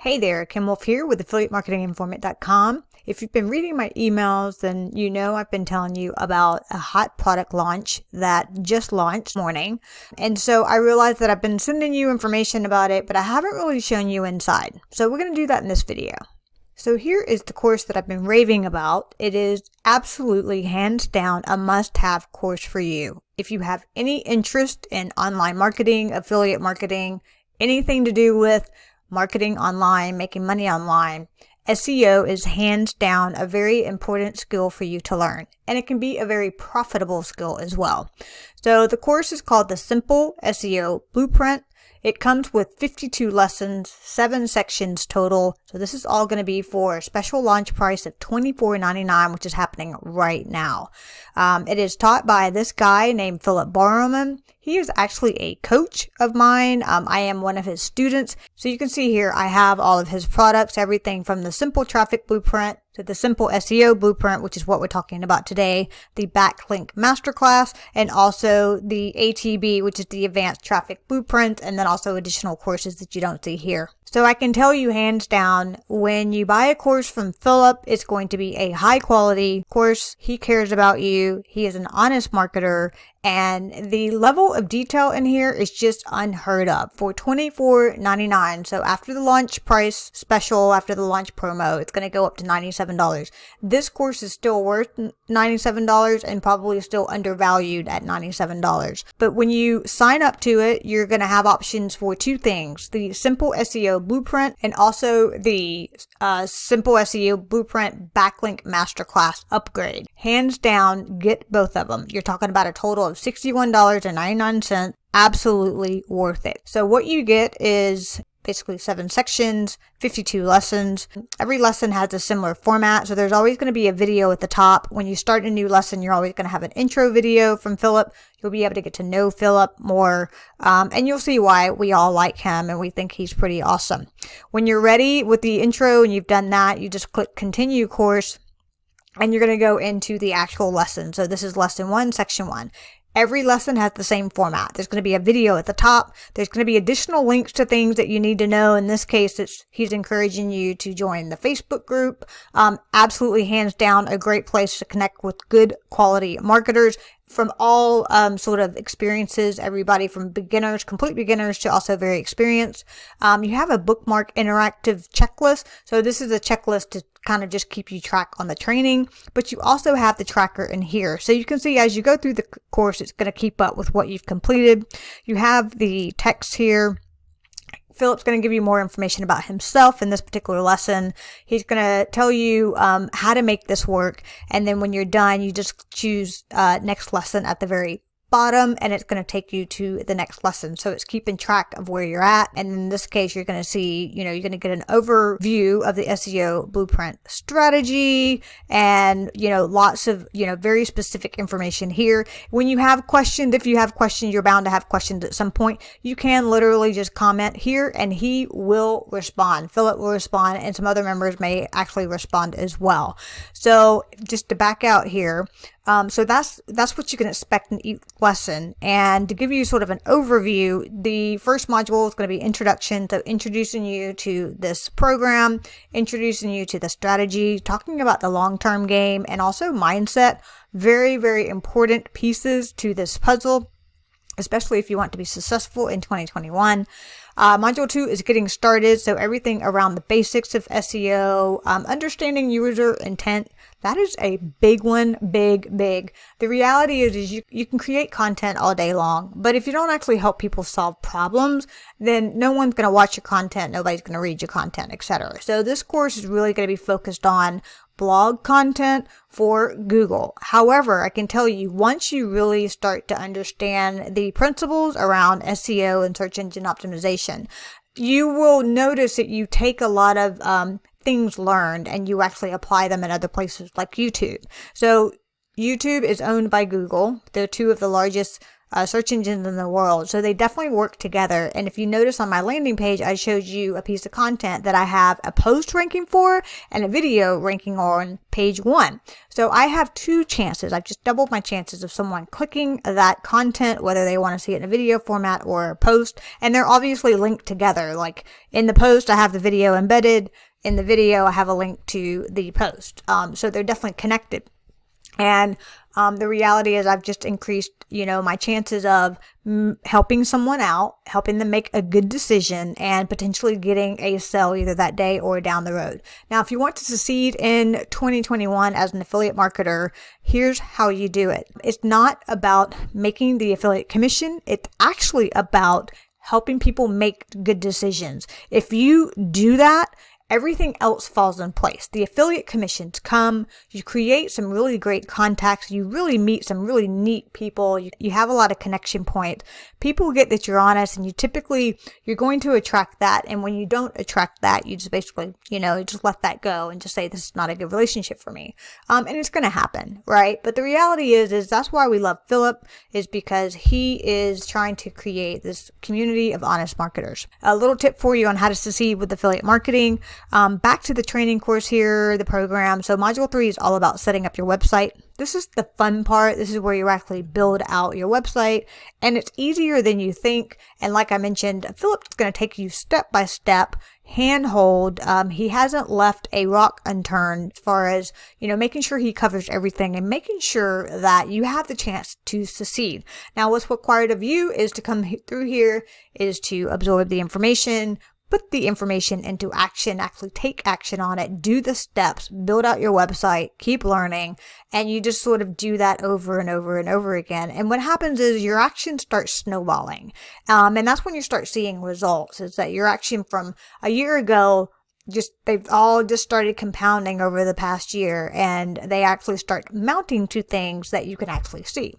Hey there, Kim Wolf here with AffiliateMarketingInformant.com. If you've been reading my emails, then you know I've been telling you about a hot product launch that just launched this morning. And so I realized that I've been sending you information about it, but I haven't really shown you inside. So we're going to do that in this video. So here is the course that I've been raving about. It is absolutely hands down a must-have course for you. If you have any interest in online marketing, affiliate marketing, anything to do with marketing online, making money online, SEO is hands down a very important skill for you to learn, and it can be a very profitable skill as well. So the course is called the Simple SEO Blueprint. It comes with 52 lessons, 7 sections total. So this is all going to be for a special launch price of $24.99, which is happening right now. It is taught by this guy named Philip Barrowman. He is actually a coach of mine. I am one of his students. So you can see here, I have all of his products, everything from the Simple Traffic Blueprint to the Simple SEO Blueprint, which is what we're talking about today, the Backlink Masterclass, and also the ATB, which is the Advanced Traffic Blueprint, and then also additional courses that you don't see here. So I can tell you hands down, when you buy a course from Philip, it's going to be a high quality course. He cares about you. He is an honest marketer. And the level of detail in here is just unheard of for $24.99. So after the launch price special, after the launch promo, it's going to go up to $97. This course is still worth $97 and probably still undervalued at $97. But when you sign up to it, you're going to have options for two things: the Simple SEO Blueprint and also the Simple SEO Blueprint Backlink Masterclass upgrade. Hands down, get both of them. You're talking about a total of $61.99. Absolutely worth it. So what you get is basically 7 sections, 52 lessons. Every lesson has a similar format, so there's always going to be a video at the top. When you start a new lesson, you're always going to have an intro video from Philip. You'll be able to get to know Philip more, and you'll see why we all like him and we think he's pretty awesome. When you're ready with the intro and you've done that, you just click Continue Course, and you're going to go into the actual lesson. So this is Lesson 1, Section 1. Every lesson has the same format. There's going to be a video at the top. There's going to be additional links to things that you need to know. In this case, he's encouraging you to join the Facebook group. Absolutely, hands down, a great place to connect with good quality marketers from all sort of experiences, everybody from beginners, complete beginners, to also very experienced. You have a Bookmark interactive checklist. So this is a checklist to kind of just keep you track on the training, but you also have the tracker in here. So you can see as you go through the course, it's going to keep up with what you've completed. You have the text here. Philip's going to give you more information about himself in this particular lesson. He's going to tell you how to make this work. And then when you're done, you just choose next lesson at the very bottom, and it's going to take you to the next lesson. So it's keeping track of where you're at. And in this case, you're going to see, you're going to get an overview of the SEO Blueprint strategy and, lots of, very specific information here. When you have questions, if you have questions, you're bound to have questions at some point. You can literally just comment here and he will respond. Philip will respond, and some other members may actually respond as well. So just to back out here, so that's what you can expect in each lesson. And to give you sort of an overview, the first module is going to be introduction, so introducing you to this program, introducing you to the strategy, talking about the long-term game, and also mindset. Very, very important pieces to this puzzle, especially if you want to be successful in 2021. Module 2 is getting started, so everything around the basics of SEO, understanding user intent. That is a big one, big. The reality is you can create content all day long, but if you don't actually help people solve problems, then no one's going to watch your content, nobody's going to read your content, etc. So this course is really going to be focused on blog content for Google. However, I can tell you, once you really start to understand the principles around SEO and search engine optimization, you will notice that you take a lot of things learned and you actually apply them in other places like YouTube. So YouTube is owned by Google. They're two of the largest search engines in the world. So they definitely work together. And if you notice on my landing page, I showed you a piece of content that I have a post ranking for and a video ranking on page 1. So I have 2 chances. I've just doubled my chances of someone clicking that content, whether they want to see it in a video format or a post. And they're obviously linked together. Like in the post, I have the video embedded. In the video, I have a link to the post. So they're definitely connected. And the reality is I've just increased, my chances of helping someone out, helping them make a good decision, and potentially getting a sale either that day or down the road. Now, if you want to succeed in 2021 as an affiliate marketer, here's how you do it. It's not about making the affiliate commission. It's actually about helping people make good decisions. If you do that, everything else falls in place. The affiliate commissions come, you create some really great contacts, you really meet some really neat people, you have a lot of connection points. People get that you're honest, and you're going to attract that. And when you don't attract that, you just basically, you just let that go and just say, this is not a good relationship for me. And it's going to happen, right? But the reality is that's why we love Philip, is because he is trying to create this community of honest marketers. A little tip for you on how to succeed with affiliate marketing. Back to the training course here, the program. So module 3 is all about setting up your website. This is the fun part. This is where you actually build out your website, and it's easier than you think. And like I mentioned, Philip's going to take you step by step, handhold. He hasn't left a rock unturned as far as, making sure he covers everything and making sure that you have the chance to succeed. Now, what's required of you is to come through here, is to absorb the information, put the information into action, actually take action on it, do the steps, build out your website, keep learning, and you just sort of do that over and over and over again. And what happens is your action starts snowballing. And that's when you start seeing results, is that your action from a year ago, they've all just started compounding over the past year, and they actually start mounting to things that you can actually see.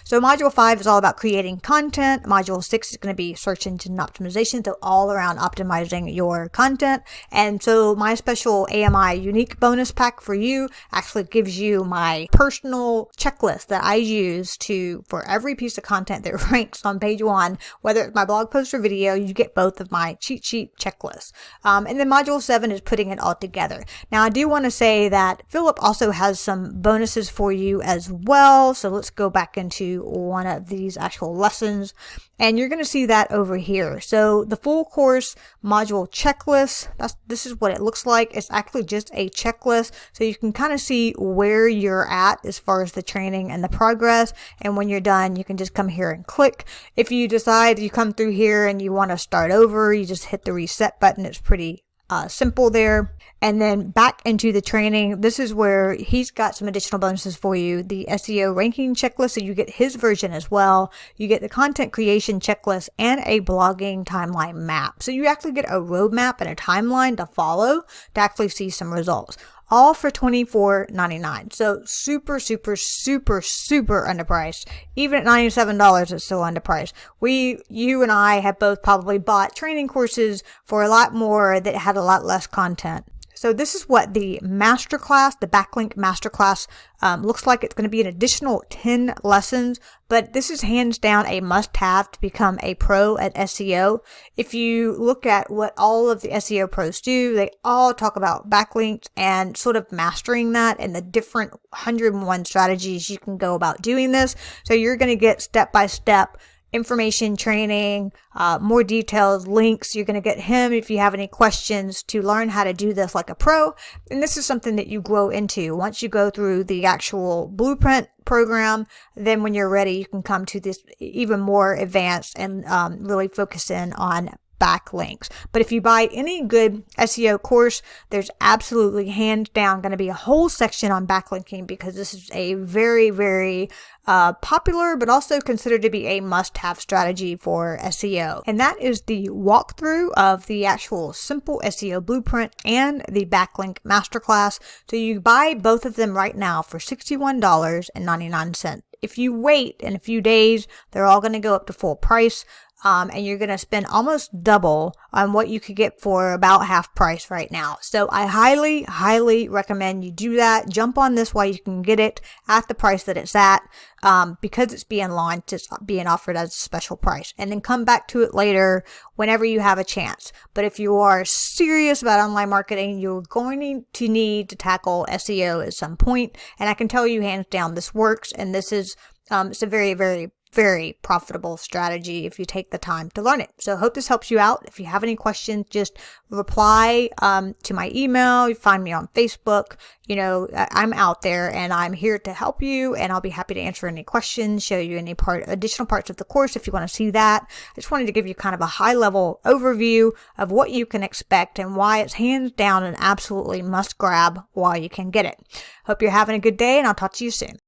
So module 5 is all about creating content. Module 6 is going to be search engine optimization, so all around optimizing your content. And so my special AMI unique bonus pack for you actually gives you my personal checklist that I use for every piece of content that ranks on page 1, whether it's my blog post or video, you get both of my cheat sheet checklists. And then module 7 is putting it all together. Now, I do want to say that Philip also has some bonuses for you as well. So let's go back into one of these actual lessons, and you're going to see that over here. So the full course module checklist, this is what it looks like. It's actually just a checklist, so you can kind of see where you're at as far as the training and the progress. And when you're done, you can just come here and click. If you decide you come through here and you want to start over, you just hit the reset button. It's pretty simple there. And then back into the training, this is where he's got some additional bonuses for you. The SEO ranking checklist, so you get his version as well. You get the content creation checklist and a blogging timeline map. So you actually get a roadmap and a timeline to follow to actually see some results. All for $24.99. So super, super, super, super underpriced. Even at $97, it's still underpriced. You and I have both probably bought training courses for a lot more that had a lot less content. So this is what the Masterclass, the backlink Masterclass, looks like. It's going to be an additional 10 lessons, but this is hands down a must-have to become a pro at SEO. If you look at what all of the SEO pros do, they all talk about backlinks and sort of mastering that and the different 101 strategies you can go about doing this. So you're going to get step-by-step information, training, more details, links. You're going to get him if you have any questions to learn how to do this like a pro. And this is something that you grow into. Once you go through the actual blueprint program, then when you're ready, you can come to this even more advanced and really focus in on backlinks. But if you buy any good SEO course, there's absolutely hands down going to be a whole section on backlinking, because this is a very, very popular, but also considered to be a must-have strategy for SEO. And that is the walkthrough of the actual Simple SEO Blueprint and the Backlink Masterclass. So you buy both of them right now for $61.99. If you wait in a few days, they're all going to go up to full price. and you're going to spend almost double on what you could get for about half price right now. So I highly, highly recommend you do that. Jump on this while you can get it at the price that it's at, because it's being launched, it's being offered as a special price, and then come back to it later whenever you have a chance. But if you are serious about online marketing, you're going to need to tackle SEO at some point. And I can tell you hands down, this works. And this is, it's a very, very, very profitable strategy if you take the time to learn it. So I hope this helps you out. If you have any questions, just reply to my email. You find me on Facebook. You know, I'm out there and I'm here to help you, and I'll be happy to answer any questions, show you any additional parts of the course if you want to see that. I just wanted to give you kind of a high level overview of what you can expect and why it's hands down an absolutely must grab while you can get it. Hope you're having a good day, and I'll talk to you soon.